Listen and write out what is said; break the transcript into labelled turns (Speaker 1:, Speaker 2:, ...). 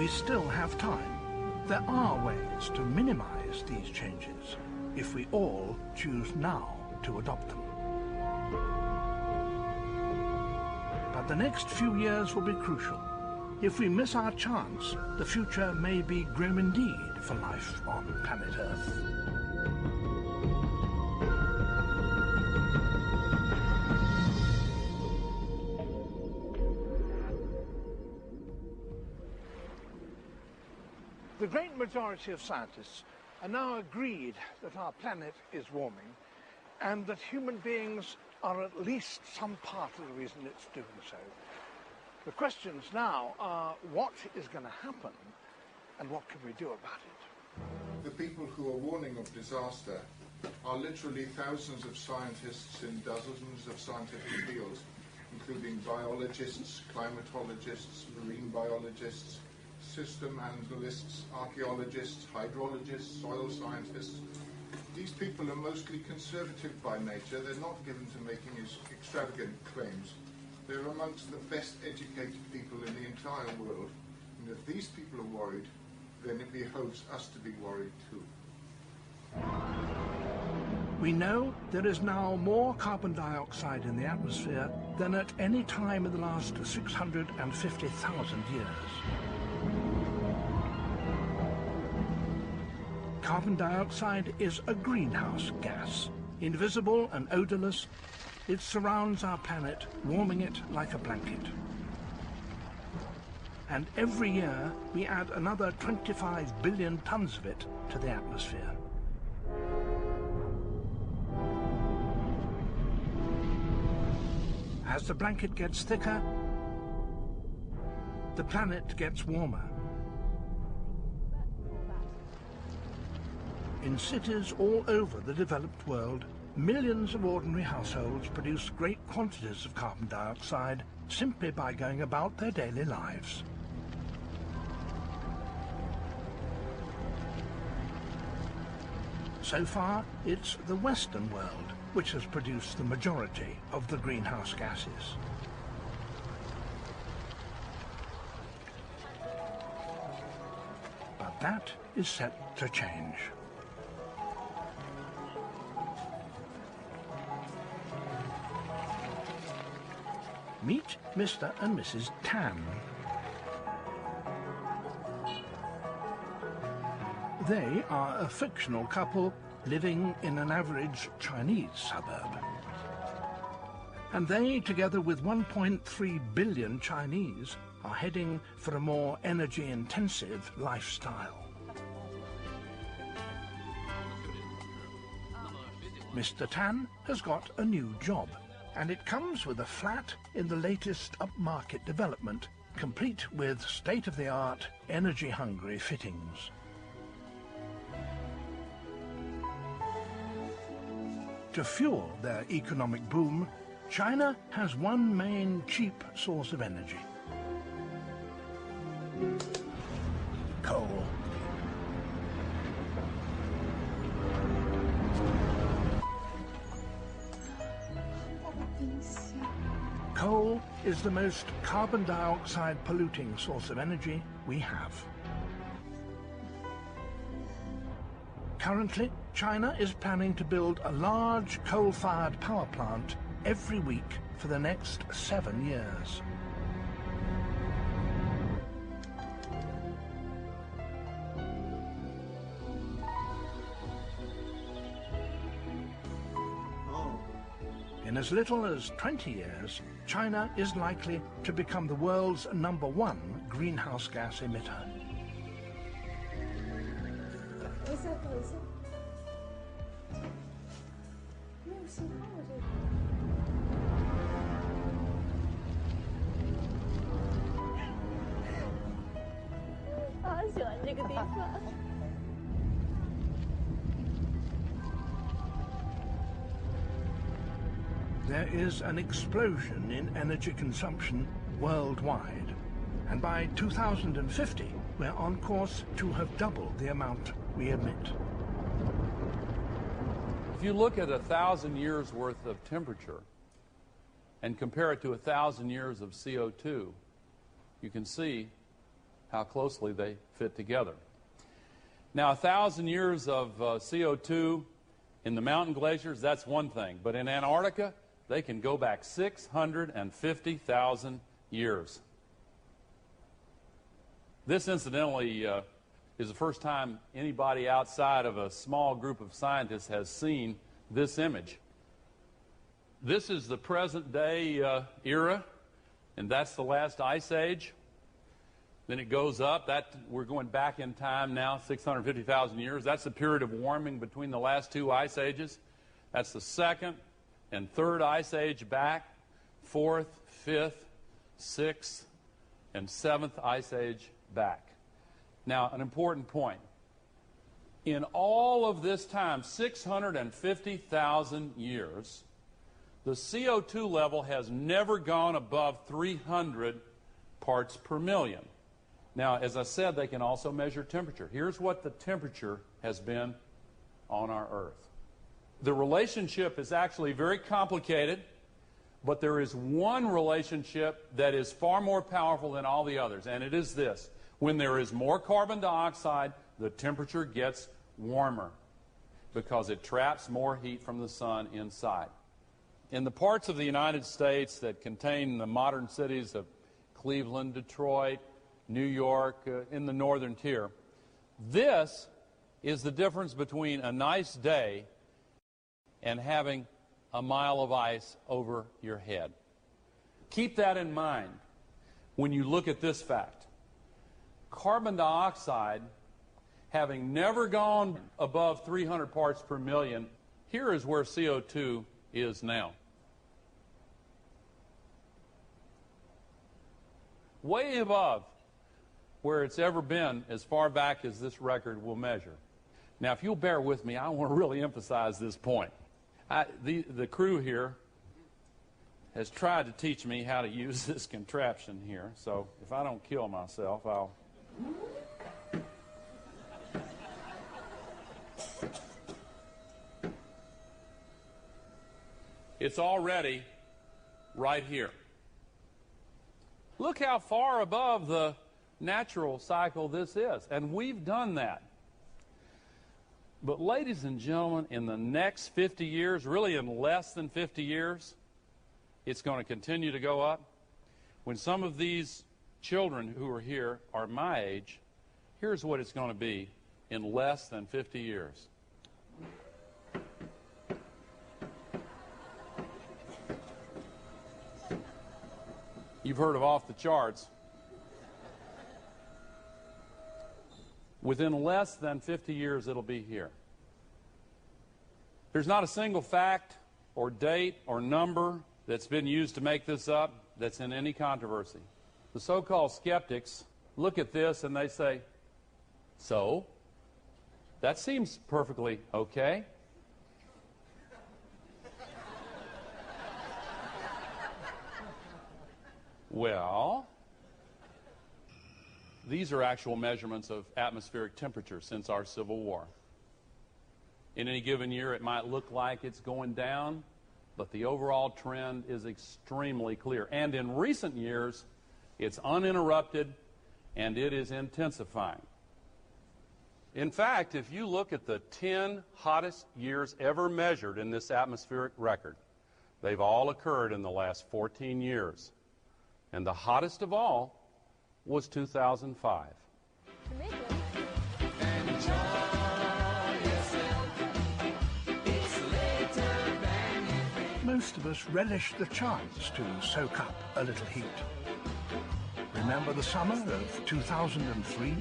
Speaker 1: we still have time. There are ways to minimize these changes if we all choose now to adopt them. But the next few years will be crucial. If we miss our chance, the future may be grim indeed for life on planet Earth. The great majority of scientists are now agreed that our planet is warming and that human beings are at least some part of the reason it's doing so. The questions now are what is going to happen and what can we do about it?
Speaker 2: The people who are warning of disaster are literally thousands of scientists in dozens of scientific fields, including biologists, climatologists, marine biologists, system analysts, archaeologists, hydrologists, soil scientists. These people are mostly conservative by nature. They're not given to making extravagant claims. They're amongst the best educated people in the entire world. And if these people are worried, then it behoves us to be worried too.
Speaker 1: We know there is now more carbon dioxide in the atmosphere than at any time in the last 650,000 years. Carbon dioxide is a greenhouse gas. Invisible and odorless, it surrounds our planet, warming it like a blanket. And every year, we add another 25 billion tons of it to the atmosphere. As the blanket gets thicker, the planet gets warmer. In cities all over the developed world, millions of ordinary households produce great quantities of carbon dioxide simply by going about their daily lives. So far, it's the Western world which has produced the majority of the greenhouse gases. But that is set to change. Meet Mr. and Mrs. Tan. They are a fictional couple living in an average Chinese suburb. And they, together with 1.3 billion Chinese, are heading for a more energy-intensive lifestyle. Mr. Tan has got a new job, and it comes with a flat in the latest upmarket development, complete with state-of-the-art, energy-hungry fittings. To fuel their economic boom, China has one main cheap source of energy: coal. Coal is the most carbon dioxide polluting source of energy we have. Currently, China is planning to build a large coal-fired power plant every week for the next 7 years. In as little as 20 years, China is likely to become the world's #1 greenhouse gas emitter. There is an explosion in energy consumption worldwide, and by 2050 we're on course to have doubled the amount we emit.
Speaker 3: If you look at 1,000 years worth of temperature and compare it to 1,000 years of CO2, you can see how closely they fit together. Now, 1,000 years of CO2 in the mountain glaciers, that's one thing. But in Antarctica, they can go back 650,000 years. This, incidentally, is the first time anybody outside of a small group of scientists has seen this image. This is the present day era, and that's the last ice age. Then it goes up. We're going back in time now, 650,000 years. That's the period of warming between the last two ice ages. That's the second and third ice age back, fourth, fifth, sixth, and seventh ice age back. Now, an important point. In all of this time, 650,000 years, the CO2 level has never gone above 300 parts per million. Now, as I said, they can also measure temperature. Here's what the temperature has been on our Earth. The relationship is actually very complicated, but there is one relationship that is far more powerful than all the others, and it is this. When there is more carbon dioxide, the temperature gets warmer because it traps more heat from the sun inside. In the parts of the United States that contain the modern cities of Cleveland, Detroit, New York, in the northern tier, this is the difference between a nice day and having a mile of ice over your head. Keep that in mind when you look at this fact. Carbon dioxide, having never gone above 300 parts per million, here is where CO2 is now. Way above where it's ever been as far back as this record will measure. Now, if you'll bear with me, I want to really emphasize this point. The crew here has tried to teach me how to use this contraption here, so if I don't kill myself, I'll... It's already right here. Look how far above the natural cycle this is, and we've done that. But ladies and gentlemen, in the next 50 years, really in less than 50 years, it's going to continue to go up. When some of these children who are here are my age, here's what it's going to be in less than 50 years. You've heard of off the charts. Within less than 50 years, it'll be here. There's not a single fact or date or number that's been used to make this up that's in any controversy. The so-called skeptics look at this and they say, so? That seems perfectly okay. Well, these are actual measurements of atmospheric temperature since our Civil War. In any given year, it might look like it's going down, but the overall trend is extremely clear. And in recent years, it's uninterrupted, and it is intensifying. In fact, if you look at the 10 hottest years ever measured in this atmospheric record, they've all occurred in the last 14 years. And the hottest of all was 2005.
Speaker 1: Most of us relish the chance to soak up a little heat. Remember the summer of 2003?